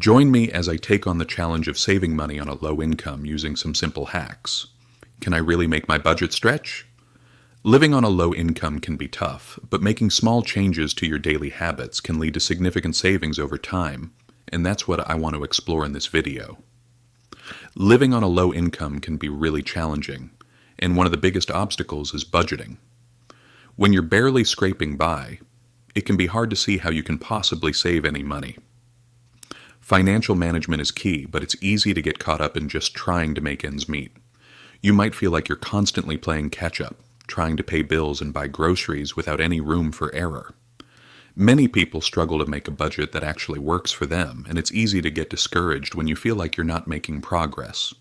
Join me as I take on the challenge of saving money on a low income using some simple hacks. Can I really make my budget stretch? Living on a low income can be tough, but making small changes to your daily habits can lead to significant savings over time, and that's what I want to explore in this video. Living on a low income can be really challenging, and one of the biggest obstacles is budgeting. When you're barely scraping by, it can be hard to see how you can possibly save any money. Financial management is key, but it's easy to get caught up in just trying to make ends meet. You might feel like you're constantly playing catch-up, trying to pay bills and buy groceries without any room for error. Many people struggle to make a budget that actually works for them, and it's easy to get discouraged when you feel like you're not making progress.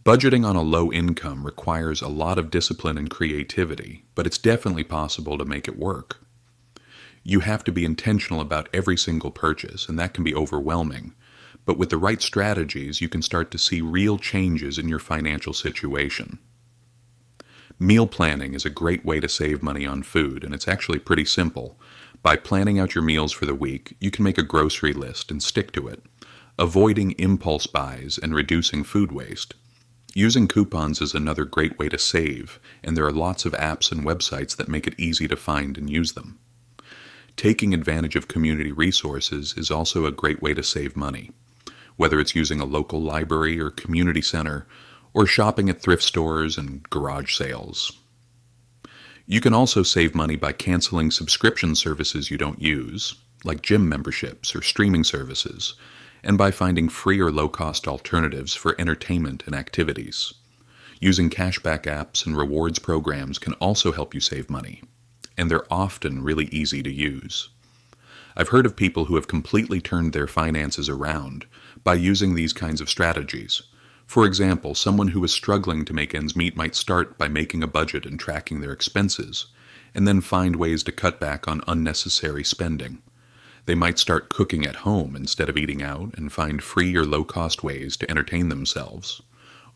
Budgeting on a low income requires a lot of discipline and creativity, but it's definitely possible to make it work. You have to be intentional about every single purchase, and that can be overwhelming. But with the right strategies, you can start to see real changes in your financial situation. Meal planning is a great way to save money on food, and it's actually pretty simple. By planning out your meals for the week, you can make a grocery list and stick to it, avoiding impulse buys and reducing food waste. Using coupons is another great way to save, and there are lots of apps and websites that make it easy to find and use them. Taking advantage of community resources is also a great way to save money, whether it's using a local library or community center, or shopping at thrift stores and garage sales. You can also save money by canceling subscription services you don't use, like gym memberships or streaming services, and by finding free or low-cost alternatives for entertainment and activities. Using cashback apps and rewards programs can also help you save money, and they're often really easy to use. I've heard of people who have completely turned their finances around by using these kinds of strategies. For example, someone who is struggling to make ends meet might start by making a budget and tracking their expenses, and then find ways to cut back on unnecessary spending. They might start cooking at home instead of eating out and find free or low-cost ways to entertain themselves.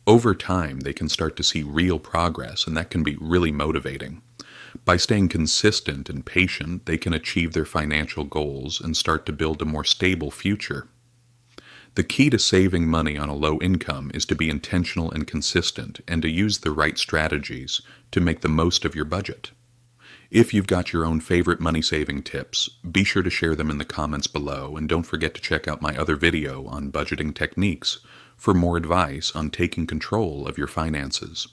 Over time, they can start to see real progress, and that can be really motivating. By staying consistent and patient, they can achieve their financial goals and start to build a more stable future. The key to saving money on a low income is to be intentional and consistent, and to use the right strategies to make the most of your budget. If you've got your own favorite money-saving tips, be sure to share them in the comments below, and don't forget to check out my other video on budgeting techniques for more advice on taking control of your finances.